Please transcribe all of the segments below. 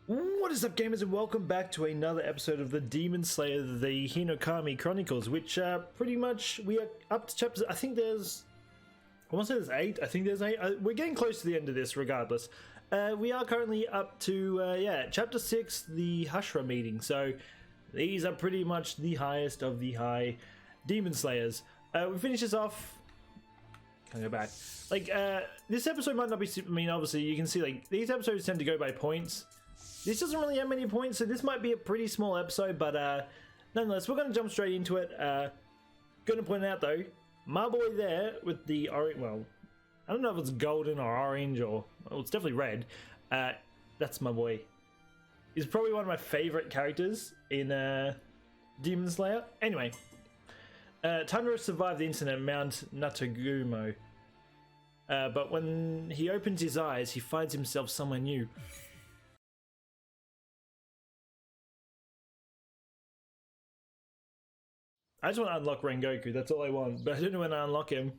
What is up, gamers, and welcome back to another episode of the Demon Slayer, the Hinokami Chronicles, which pretty much we are up to chapters. I think there's, I want to say there's 8. I think there's 8. We're getting close to the end of this, regardless. We are currently up to chapter 6, the Hashira meeting. So these are pretty much the highest of the high Demon Slayers. We finish this off. Can I go back? Like this episode might not be. I mean, obviously you can see like these episodes tend to go by points. This doesn't really have many points, so this might be a pretty small episode, but nonetheless, we're going to jump straight into it. Going to point out, though, my boy there with the orange, well, I don't know if it's golden or orange or, well, it's definitely red. That's my boy. He's probably one of my favorite characters in Demon Slayer. Anyway, Tanjiro survived the incident at Mount Natagumo, but when he opens his eyes, he finds himself somewhere new. I just want to unlock Rengoku, that's all I want, but I don't know when I unlock him.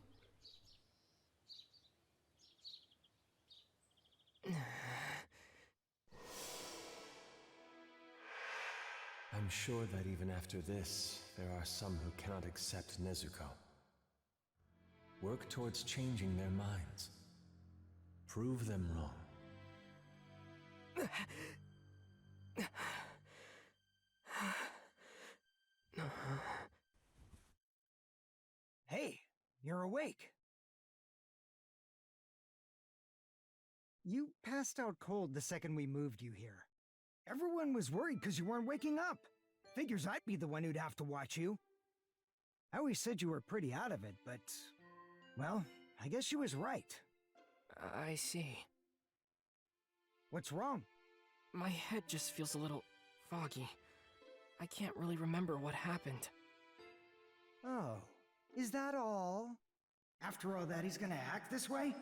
I'm sure that even after this, there are some who cannot accept Nezuko. Work towards changing their minds. Prove them wrong. Hey, you're awake. You passed out cold the second we moved you here. Everyone was worried because you weren't waking up. Figures I'd be the one who'd have to watch you. I always said you were pretty out of it, but... well, I guess she was right. I see. What's wrong? My head just feels a little foggy. I can't really remember what happened. Oh, is that all? After all that, he's gonna act this way?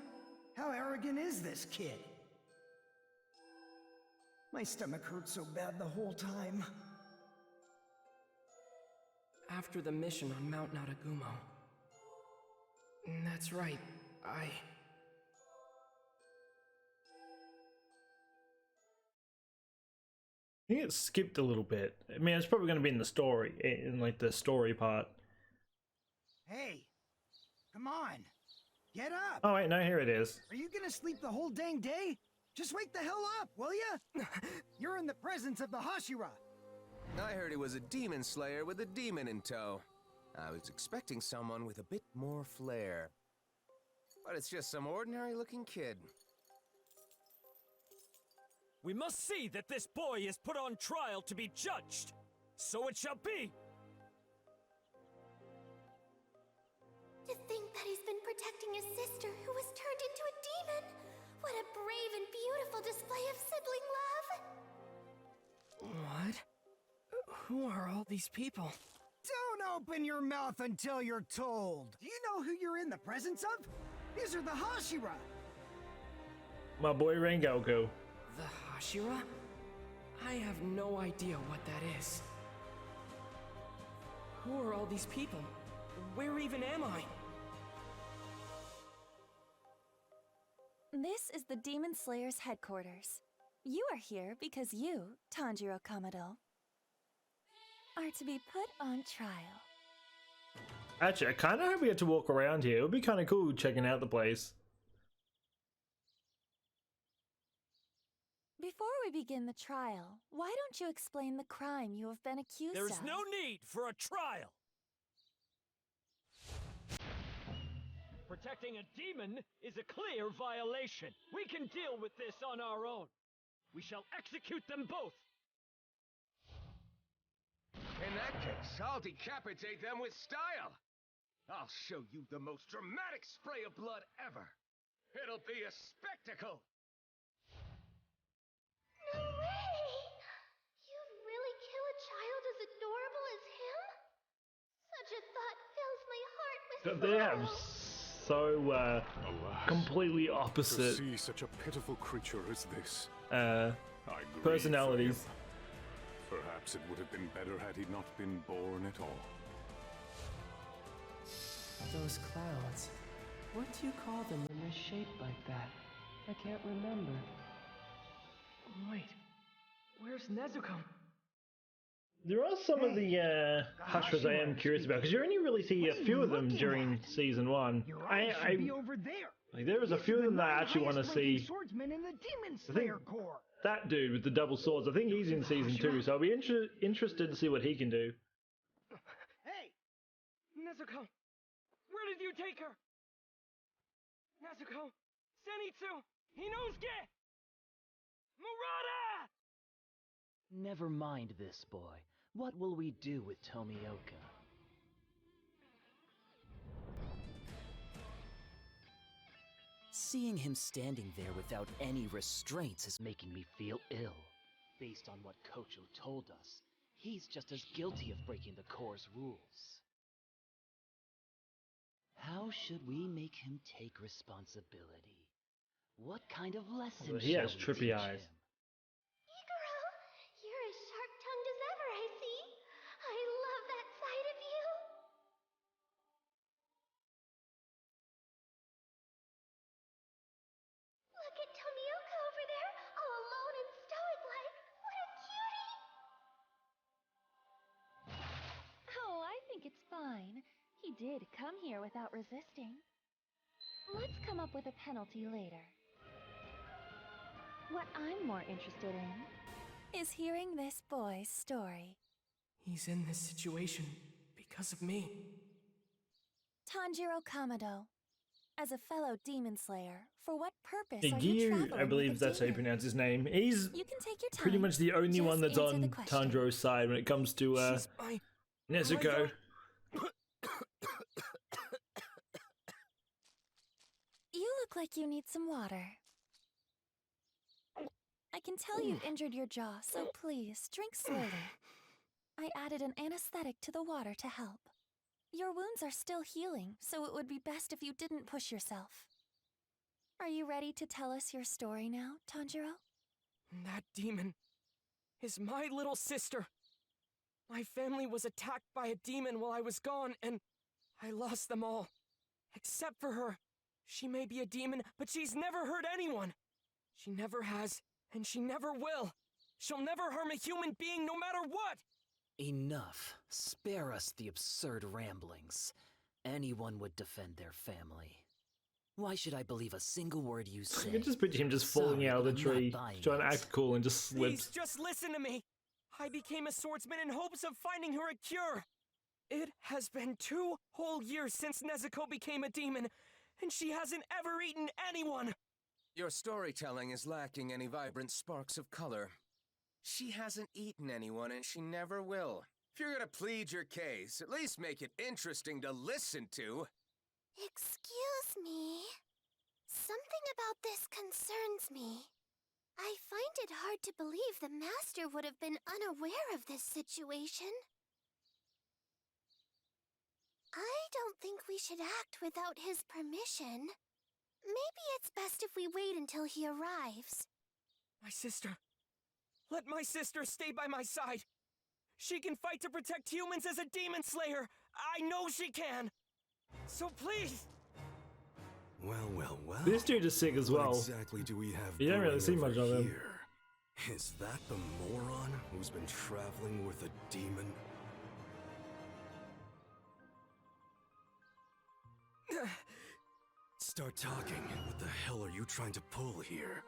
How arrogant is this kid? My stomach hurt so bad the whole time. After the mission on Mount Natagumo. That's right, I think it skipped a little bit. I mean, it's probably going to be in the story, in like the story part. Hey, come on, get up! Oh wait, no, here it is. Are you gonna sleep the whole dang day? Just wake the hell up, will ya? You're in the presence of the Hashira. I heard he was a demon slayer with a demon in tow. I was expecting someone with a bit more flair. But it's just some ordinary-looking kid. We must see that this boy is put on trial to be judged. So it shall be! To think that he's been protecting his sister who was turned into a demon! What a brave and beautiful display of sibling love! What? Who are all these people? Don't open your mouth until you're told. Do you know who you're in the presence of? These are the Hashira. My boy Rengoku. The Hashira? I have no idea what that is. Who are all these people? Where even am I? This is the Demon Slayer's headquarters. You are here because you, Tanjiro Kamado, are to be put on trial. Actually, I kind of hope we get to walk around here. It would be kind of cool checking out the place. Before we begin the trial, why don't you explain the crime you have been accused of? There is no need for a trial! Protecting a demon is a clear violation. We can deal with this on our own. We shall execute them both. In that case, I'll decapitate them with style. I'll show you the most dramatic spray of blood ever. It'll be a spectacle. No way! You'd really kill a child as adorable as him? Such a thought fills my heart with They have sorrow. so Alas, completely to opposite see such a pitiful creature as this, I grieve personalities. for him. Perhaps it would have been better had he not been born at all. Those clouds. What do you call them when they're shaped like that? I can't remember. Wait, Where's Nezuko? There are some of the Hashiras I am curious about, because you only really see a few of them during Season 1. Your eyes should be over there. Like, there is a few of them that I actually want to see. Swordsman in the Demon I think Slayer Corps. that dude with the double swords, I think he's in Season 2, so I'll be interested to see what he can do. Hey! Nezuko! Where did you take her? Nezuko! Zenitsu! Inosuke! Murata! Never mind this, boy. What will we do with Tomioka? Seeing him standing there without any restraints is making me feel ill. Based on what Kocho told us, he's just as guilty of breaking the Corps' rules. How should we make him take responsibility? What kind of lesson Well, he shall has we trippy teach eyes. him? Hikaru, you're as sharp-tongued as ever, I see. I love that side of you. Look at Tomioka over there, all alone and stoic-like. What a cutie! Oh, I think it's fine. He did come here without resisting. Let's come up with a penalty later. What I'm more interested in is hearing this boy's story. He's in this situation because of me. Tanjiro Kamado, as a fellow demon slayer, for what purpose are you Gyu, traveling I believe with a that's how you demon? pronounce his name. He's You can take your time. pretty much the only Just one that's answer the on question. Tanjiro's side when it comes to She's my... Nezuko. You look like you need some water. I can tell you injured your jaw, so please, drink slowly. I added an anesthetic to the water to help. Your wounds are still healing, so it would be best if you didn't push yourself. Are you ready to tell us your story now, Tanjiro? That demon is my little sister. My family was attacked by a demon while I was gone, and I lost them all. Except for her. She may be a demon, but she's never hurt anyone. She never has, and she never will. She'll never harm a human being no matter what! Enough. Spare us the absurd ramblings. Anyone would defend their family. Why should I believe a single word you say? I can just picture him just falling Sorry, out of the but I'm not tree, buying trying to it. act cool and just Please, slips. just listen to me! I became a swordsman in hopes of finding her a cure! It has been 2 whole years since Nezuko became a demon, and she hasn't ever eaten anyone! Your storytelling is lacking any vibrant sparks of color. She hasn't eaten anyone, and she never will. If you're gonna plead your case, at least make it interesting to listen to. Excuse me. Something about this concerns me. I find it hard to believe the Master would have been unaware of this situation. I don't think we should act without his permission. Maybe it's best if we wait until he arrives. My sister. Let my sister stay by my side. She can fight to protect humans as a demon slayer. I know she can. So please. Well. This dude is sick as well. What exactly do we have You don't really brewing see much over of him. here? Is that the moron who's been traveling with a demon? Start talking. What the hell are you trying to pull here?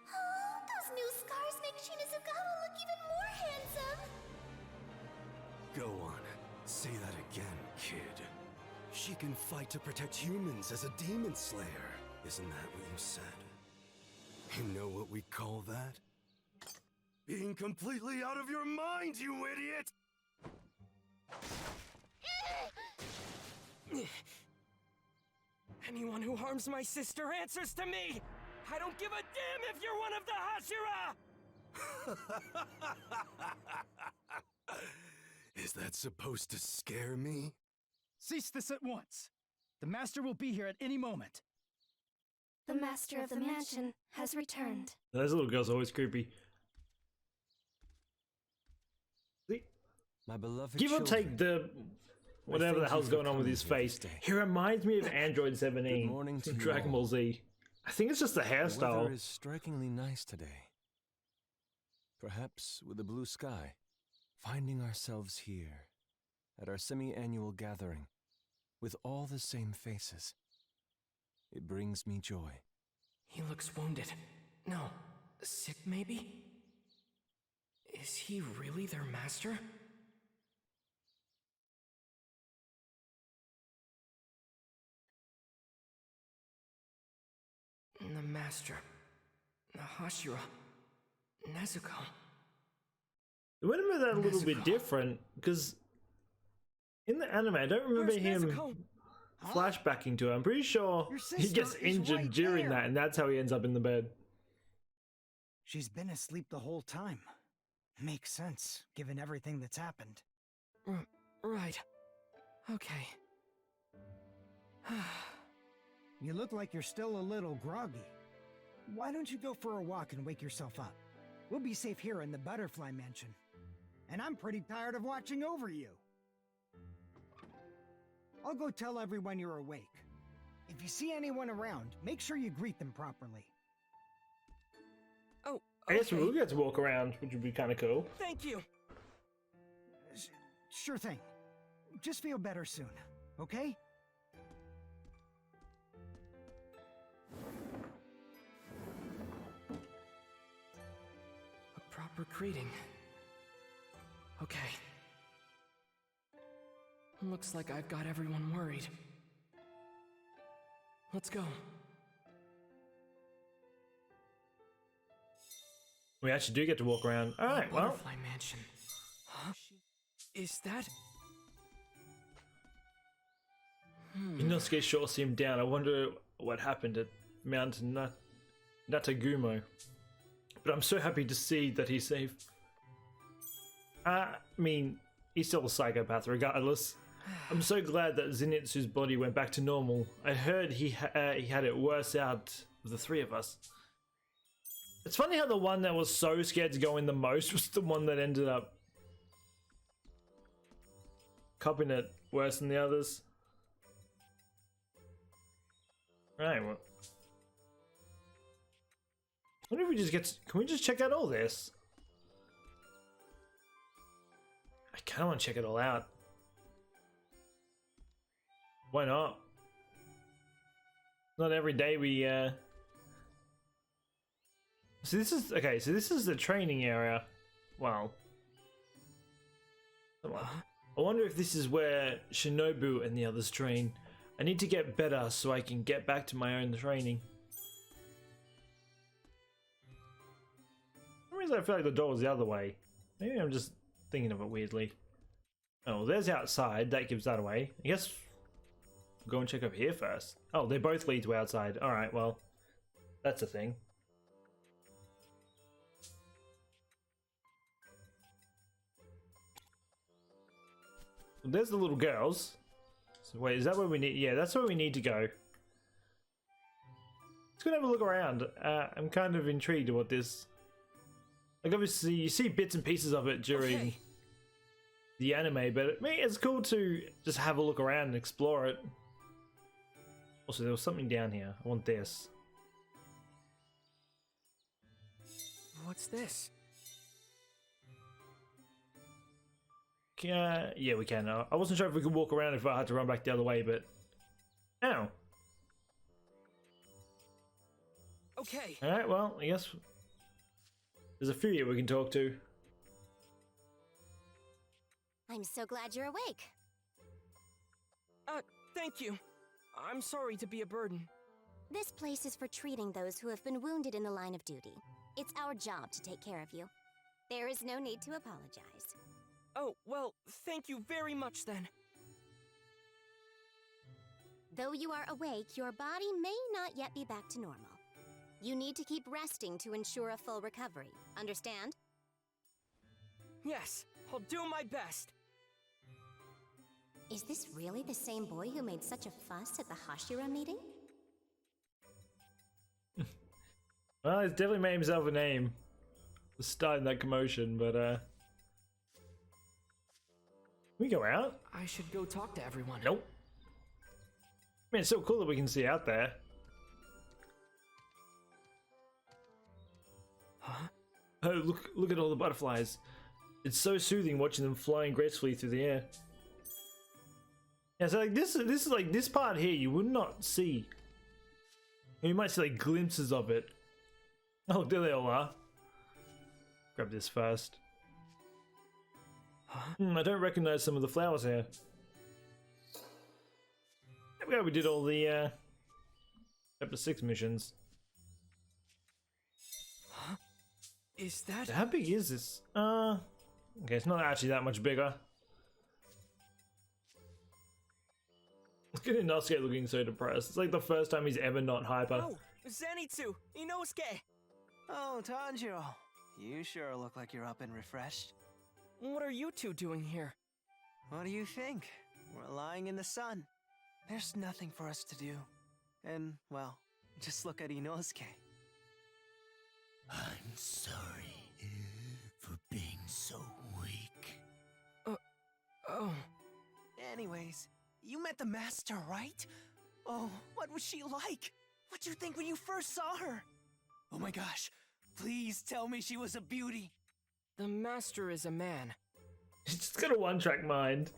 Oh, those new scars make Shinazugawa look even more handsome. Go on. Say that again, kid. She can fight to protect humans as a demon slayer. Isn't that what you said? You know what we call that? Being completely out of your mind, you idiot! Anyone who harms my sister answers to me! I don't give a damn if you're one of the Hashira! Is that supposed to scare me? Cease this at once. The Master will be here at any moment. The Master of the Mansion has returned. Those little girls are always creepy. See, My beloved give or children, take the whatever the thank hell's you for going on with coming his here face, this day. he reminds me of Android 17 Good morning to from you Dragon all. Ball Z. I think it's just the The hairstyle. weather is strikingly nice today. Perhaps with a blue sky, finding ourselves here, at our semi-annual gathering, with all the same faces. It brings me joy. He looks wounded. No, sick maybe? Is he really their master? The master. The Hashira. Nezuko. Remember that a little bit Nezuko. different, because in the anime, I don't remember Where's him Nezuko? flashbacking to it. I'm pretty sure Your he gets sister is injured right during there. that, and that's how he ends up in the bed. She's been asleep the whole time. Makes sense, given everything that's happened. Right. Okay. You look like you're still a little groggy. Why don't you go for a walk and wake yourself up? We'll be safe here in the Butterfly Mansion. And I'm pretty tired of watching over you. I'll go tell everyone you're awake. If you see anyone around, make sure you greet them properly. Oh, I guess we okay. will get to walk around, which would be kind of cool. Thank you. Sure thing. Just feel better soon, okay? A proper greeting. Okay. Looks like I've got everyone worried. Let's go. We actually do get to walk around. All right, well, Butterfly Mansion. Huh? Is that... Inosuke sure seemed down. I wonder what happened at Mount Natagumo. But I'm so happy to see that he's safe. I mean, he's still a psychopath regardless. I'm so glad that Zenitsu's body went back to normal. I heard he had it worse out of the three of us. It's funny how the one that was so scared to go in the most was the one that ended up copying it worse than the others. Right, well. I wonder if we just get to, can we just check out all this? I kinda wanna check it all out. Why not? Not every day we So this is okay, so this is the training area. Wow. Come on. I wonder if this is where Shinobu and the others train. I need to get better so I can get back to my own training. For some reason I feel like the door was the other way. Maybe I'm just thinking of it weirdly. Oh, there's outside. That gives that away. I guess we'll go and check over here first. Oh, they both lead to outside. Alright, well, that's a thing. Well, there's the little girls. So wait, is that where we need? Yeah, that's where we need to go. Let's go and have a look around. I'm kind of intrigued at what this... Like, obviously, you see bits and pieces of it during the anime, but I mean, it's cool to just have a look around and explore it. Also, there was something down here. I want this. What's this? Yeah, we can. I wasn't sure if we could walk around if I had to run back the other way, but... Ow. Okay. Alright, well, I guess... There's a few here we can talk to. I'm so glad you're awake. Thank you. I'm sorry to be a burden. This place is for treating those who have been wounded in the line of duty. It's our job to take care of you. There is no need to apologize. Oh, well, thank you very much then. Though you are awake, your body may not yet be back to normal. You need to keep resting to ensure a full recovery. Understand? Yes, I'll do my best. Is this really the same boy who made such a fuss at the Hashira meeting? Well, he's definitely made himself a name. Starting that commotion, but Can we go out? I should go talk to everyone. Nope. I mean, it's so cool that we can see out there. Huh? Oh, look at all the butterflies. It's so soothing watching them flying gracefully through the air. Yeah, so like this is like this part here you would not see. You might see like glimpses of it. Oh, there they all are. Grab this first. Huh? I don't recognize some of the flowers here. There we go, we did all the chapter 6 missions. Huh? Is that... How big is this? Okay, it's not actually that much bigger. Look at Inosuke looking so depressed. It's like the first time he's ever not hyper. Oh, Zenitsu! Inosuke! Oh, Tanjiro. You sure look like you're up and refreshed. What are you two doing here? What do you think? We're lying in the sun. There's nothing for us to do. And, well, just look at Inosuke. I'm sorry for being so weak. Oh. Anyways, you met the master, right? Oh, what was she like? What'd you think when you first saw her? Oh my gosh, please tell me she was a beauty. The master is a man. He's just got a one-track mind.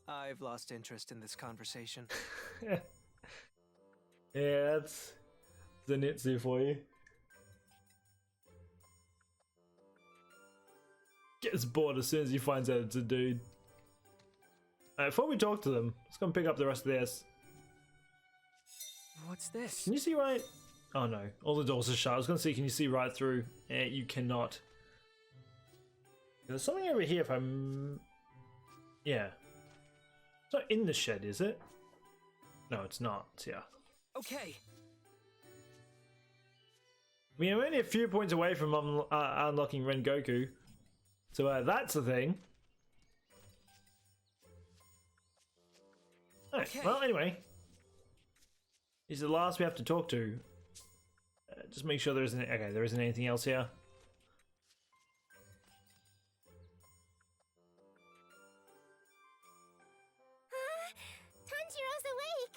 I've lost interest in this conversation. Yeah, that's Zenitsu for you. Gets bored as soon as he finds out it's a dude. Before we talk to them, let's go and pick up the rest of this. What's this? Can you see right? Oh no, all the doors are shut. I was gonna see, can you see right through? You cannot. There's something over here if I'm... Yeah. It's not in the shed, is it? No, it's not. It's here. Okay. I mean, I'm only a few points away from unlocking Rengoku. So that's the thing. Alright, Okay. well, anyway. He's the last we have to talk to. Just make sure there isn't... Okay, there isn't anything else here. Tanjiro's awake!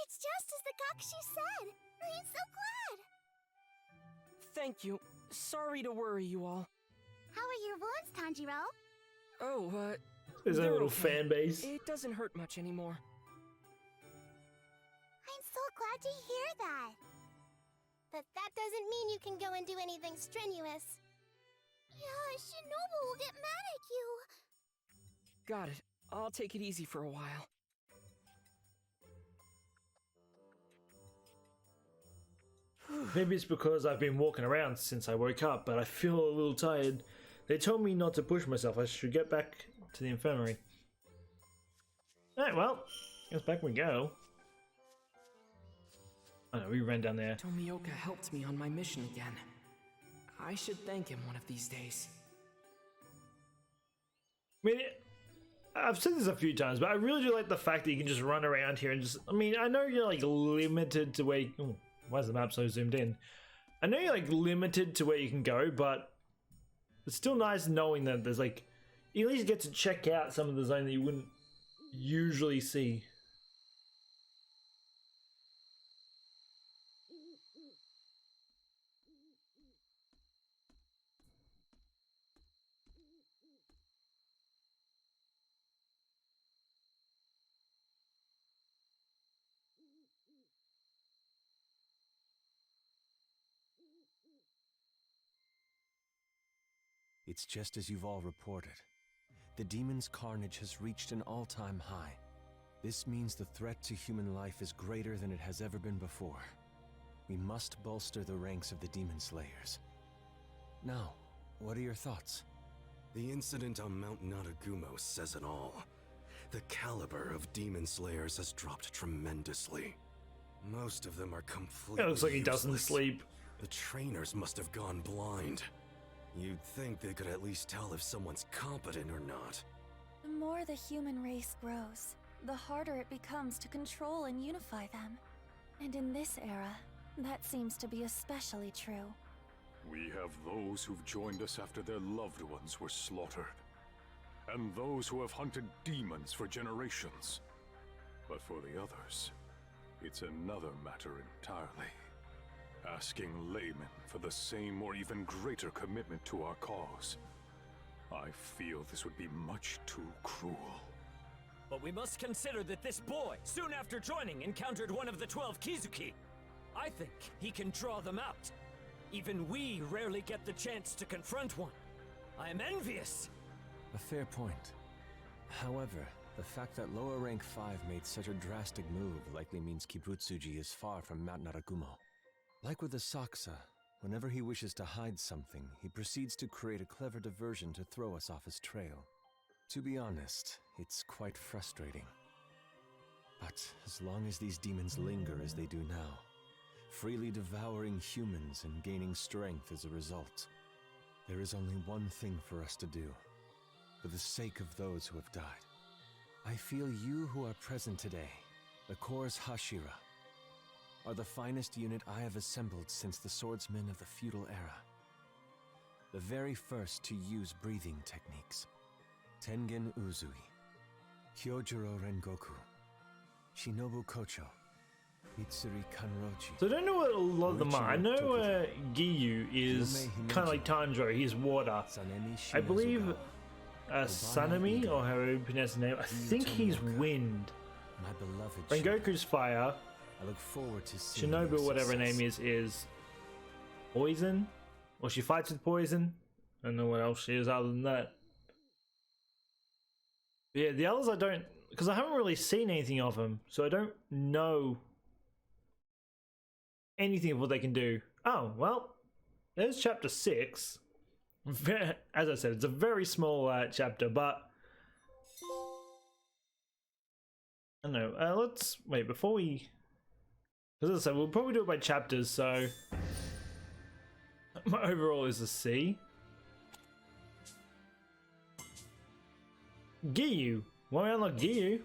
It's just as the Gakshi said! I'm so glad! Thank you. Sorry to worry you all. How are your wounds, Tanjiro? Oh, There's a they're little okay. fan base. It doesn't hurt much anymore. I'm so glad to hear that. But that doesn't mean you can go and do anything strenuous. Yeah, Shinobu will get mad at you. Got it. I'll take it easy for a while. Maybe it's because I've been walking around since I woke up, but I feel a little tired. They told me not to push myself. I should get back to the infirmary. Alright, well, I guess back we go. Oh no, we ran down there. Tomioka helped me on my mission again. I should thank him one of these days. I mean, I've said this a few times, but I really do like the fact that you can just run around here and just... I mean, I know you're like limited to where... Oh, why is the map so zoomed in? I know you're like limited to where you can go, but it's still nice knowing that there's like... You at least get to check out some of the zone that you wouldn't usually see. It's just as you've all reported. The demon's carnage has reached an all-time high. This means the threat to human life is greater than it has ever been before. We must bolster the ranks of the demon slayers. Now, what are your thoughts? The incident on Mount Natagumo says it all. The caliber of demon slayers has dropped tremendously. Most of them are completely It looks like he doesn't useless. sleep. The trainers must have gone blind. You'd think they could at least tell if someone's competent or not. The more the human race grows, the harder it becomes to control and unify them. And in this era, that seems to be especially true. We have those who've joined us after their loved ones were slaughtered, and those who have hunted demons for generations. But for the others, it's another matter entirely. asking laymen for the same or even greater commitment to our cause. I feel this would be much too cruel. But we must consider that this boy, soon after joining, encountered one of the 12 Kizuki. I think he can draw them out. Even we rarely get the chance to confront one. I am envious. A fair point. However, the fact that lower rank 5 made such a drastic move likely means Kibutsuji is far from Mount Naragumo. Like with the Saksa, whenever he wishes to hide something, he proceeds to create a clever diversion to throw us off his trail. To be honest, it's quite frustrating. But as long as these demons linger as they do now, freely devouring humans and gaining strength as a result, there is only one thing for us to do, for the sake of those who have died. I feel you who are present today, the Corps' Hashira, are the finest unit I have assembled since the swordsmen of the feudal era. The very first to use breathing techniques. Tengen Uzui, Kyojuro Rengoku, Shinobu Kocho, Mitsuri Kanroji. So I don't know what a lot of them are. I know Giyu is kind of like Tanjiro, he's water. I believe Sanemi, or however you pronounce the name, I think he's wind. Rengoku's fire. I look forward to seeing Shinobu, whatever her name is poison? Or she fights with poison? I don't know what else she is other than that. Yeah, the others I don't, because I haven't really seen anything of them, so I don't know anything of what they can do. Oh, well, there's chapter 6. As I said, it's a very small chapter, but I don't know. Let's wait before we. As I said, we'll probably do it by chapters. So my overall is a C. Giyu. Why unlock Giyu?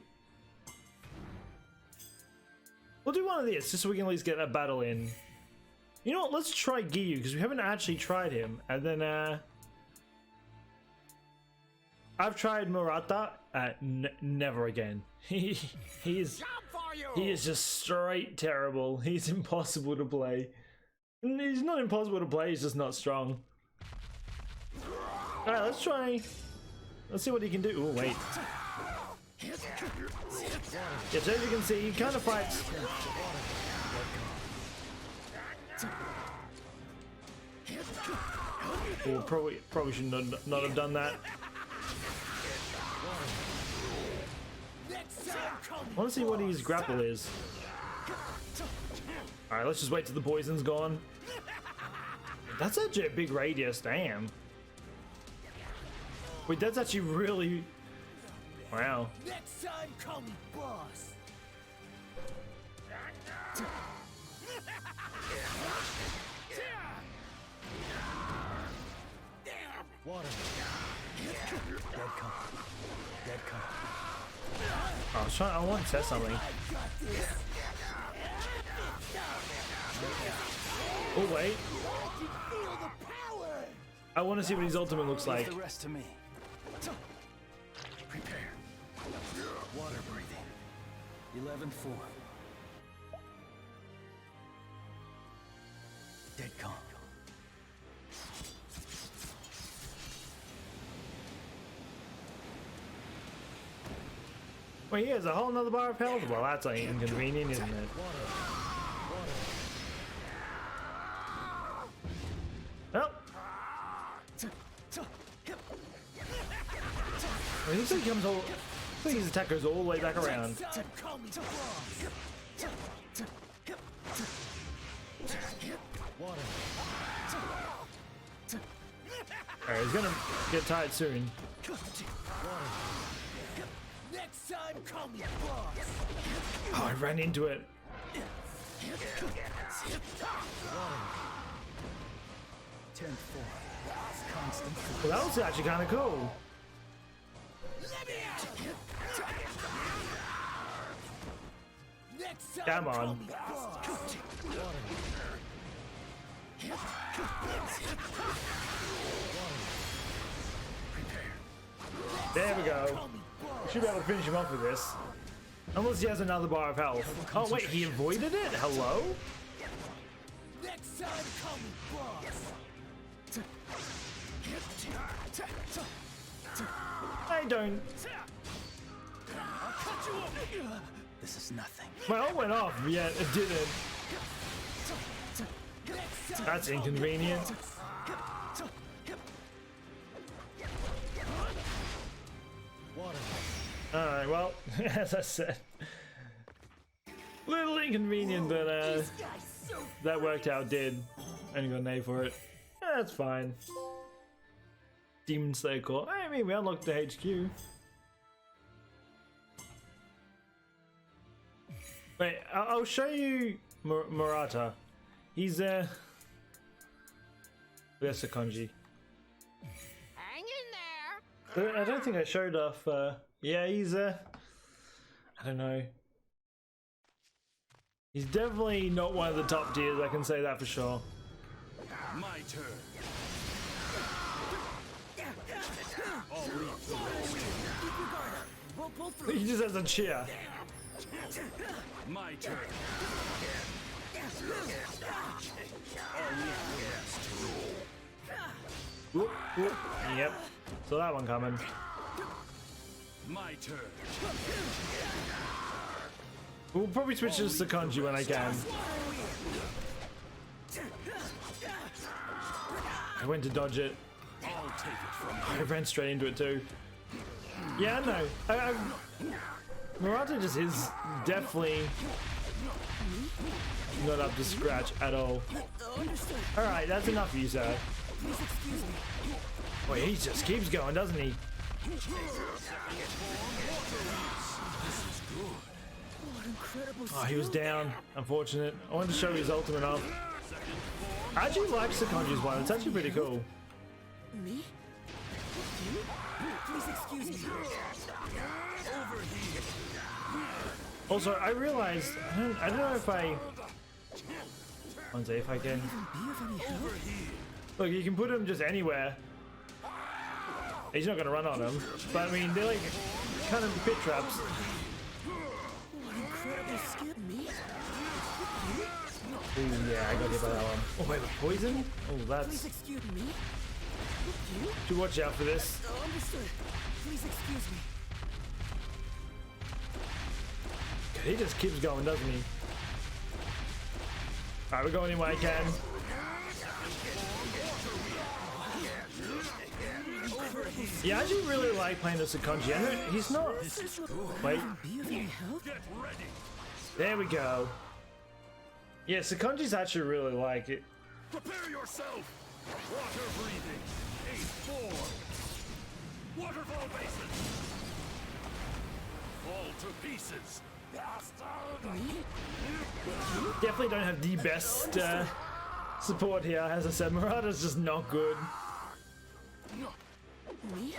We'll do one of these just so we can at least get a battle in. You know what? Let's try Giyu because we haven't actually tried him. And then I've tried Murata. Never again. He is just straight terrible. He's impossible to play. He's not impossible to play. He's just not strong. All right, let's try. Let's see what he can do. Oh wait. Yeah, so as you can see, he kind of fights. Oh, probably should not have done that. I want to see what his grapple is. Alright, let's just wait till the poison's gone. That's actually a big radius, damn. Wait, that's actually really... Wow. Next time, call me boss. Water. Dead come. Dead come. I was trying. I want to test something. Oh wait. I want to see what his ultimate looks like. The rest to me. Prepare. Water breathing. 11-4. Dead calm. Wait, he has a whole nother bar of health? Well, that's like inconvenient, isn't it? Well. I think he comes all. I think his attack goes all the way back around. Alright, he's gonna get tired soon. Next time, call me boss. Oh, I ran into it. Well, that was actually kind of cool. Come on. There we go. We should be able to finish him off with this. Unless he has another bar of health. Oh wait, he avoided it? Hello? time, call me boss. I don't. I'll cut you open. This is nothing. My ult went off, yet it didn't. That's inconvenient. Alright, well, as I said, little inconvenient, but that worked out, did. Only got an A for it. That's fine. Demon Slayer core. I mean, we unlocked the HQ. Wait, I'll show you Murata. He's Where's Sakonji? Hang in there. I don't think I showed off. Yeah, he's I don't know. He's definitely not one of the top tiers. I can say that for sure. My turn. He just has a cheer. My turn. Whoop, whoop. Yep. So that one coming. My turn. We'll probably switch to Sakonji when I can. I went to dodge it. I'll take it from I ran straight into it too. Yeah, no. Murata just is definitely not up to scratch at all. Alright, that's enough of you, sir. Wait, he just keeps going, doesn't he? Oh, he was down. Unfortunate. I wanted to show his ultimate off. I actually like Sakonji's one. It's actually pretty cool. Me? You? Please excuse me. Over here. Also, I realized I don't know if I. One day, if I can. Look, you can put him just anywhere. He's not gonna run on him, but I mean, they're like kind of pit traps. What incredible skill, me? Ooh, yeah, I got hit by that one. Oh wait, with poison? Oh, Please that's. excuse me. Should watch out for this. Understood. Please excuse me. He just keeps going, doesn't he? Alright, we're going in where I can. Yeah, I actually really like playing the Sakonji. I know he's not. Wait. There we go. Yeah, Sakonji's actually really like it. Prepare yourself. Water breathing. Ace 4. Waterfall basin. Fall to pieces. Definitely don't have the best support here. As I said, Murata's just not good. Me?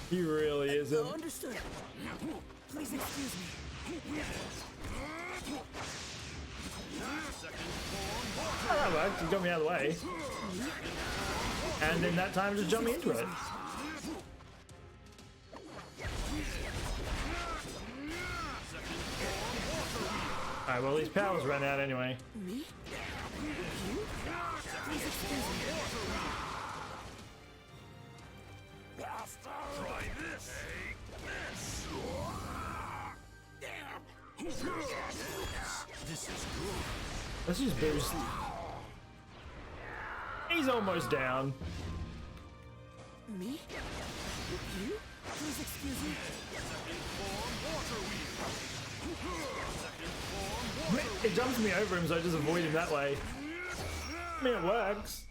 He really isn't. Understood. Please excuse me. Oh, that worked. He got me out of the way. And then that time just jumped me into it. Alright, well, these powers ran out anyway. Me? You? Please excuse me. Try this. This is good. Let's just boost. He's almost down. Me? You? Please excuse me. It jumps me over him, so I just avoid him that way. I mean, it works.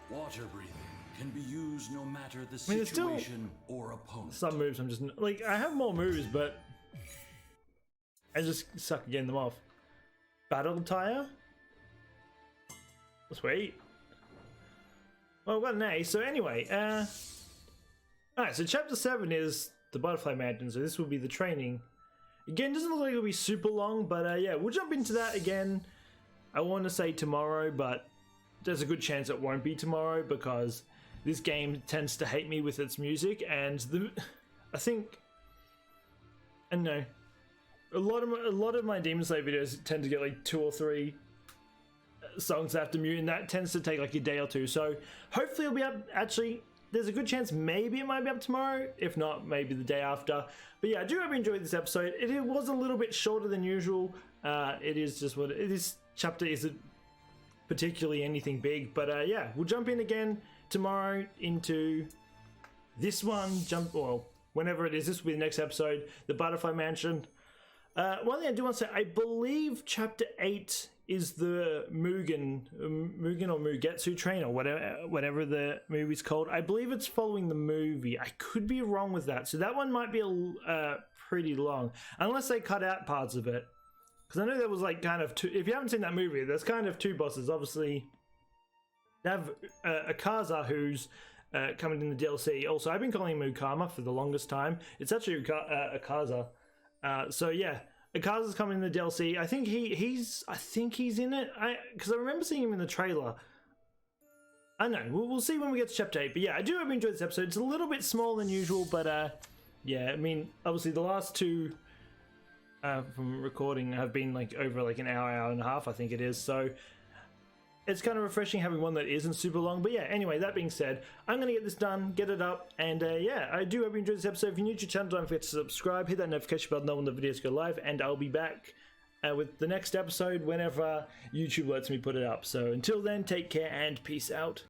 Water breathing can be used no matter the I mean, there's still situation or opponent. some moves I'm just like, I have more moves, but I just suck at getting them off. Battle tire? Sweet. Well, we got an A. So anyway, alright, so chapter 7 is the Butterfly Mountain, so this will be the training. Again, doesn't look like it'll be super long, but yeah, we'll jump into that again. I want to say tomorrow, but there's a good chance it won't be tomorrow because this game tends to hate me with its music, and I don't know. a lot of my Demon Slayer videos tend to get like 2 or 3 songs after mute, and that tends to take like a day or two. So hopefully it'll be up. Actually, there's a good chance maybe it might be up tomorrow. If not, maybe the day after. But yeah, I do hope you enjoyed this episode. It was a little bit shorter than usual. It is just what it is. Chapter isn't particularly anything big, but yeah, we'll jump in again tomorrow into this one. Well, whenever it is, this will be the next episode, the Butterfly Mansion. One thing I do want to say, I believe Chapter 8 is the Mugen or Mugetsu train, or whatever the movie's called. I believe it's following the movie. I could be wrong with that. So that one might be pretty long, unless they cut out parts of it. Because I know there was like kind of two, if you haven't seen that movie, there's kind of 2 bosses. Obviously, they have Akaza, who's coming in the DLC. Also, I've been calling him Ukama for the longest time. It's actually Akaza. So yeah, Akaza's coming in the DLC. I think he's in it. Because I remember seeing him in the trailer. I don't know. We'll see when we get to Chapter 8. But yeah, I do hope you enjoyed this episode. It's a little bit smaller than usual, but yeah, I mean, obviously the last 2 from recording have been like over like an hour and a half, I think it is. So it's kind of refreshing having one that isn't super long. But yeah, anyway, that being said, I'm going to get this done, get it up, and yeah, I do hope you enjoyed this episode. If you're new to the channel, don't forget to subscribe, hit that notification bell, know when the videos go live, and I'll be back with the next episode whenever YouTube lets me put it up. So until then, take care and peace out.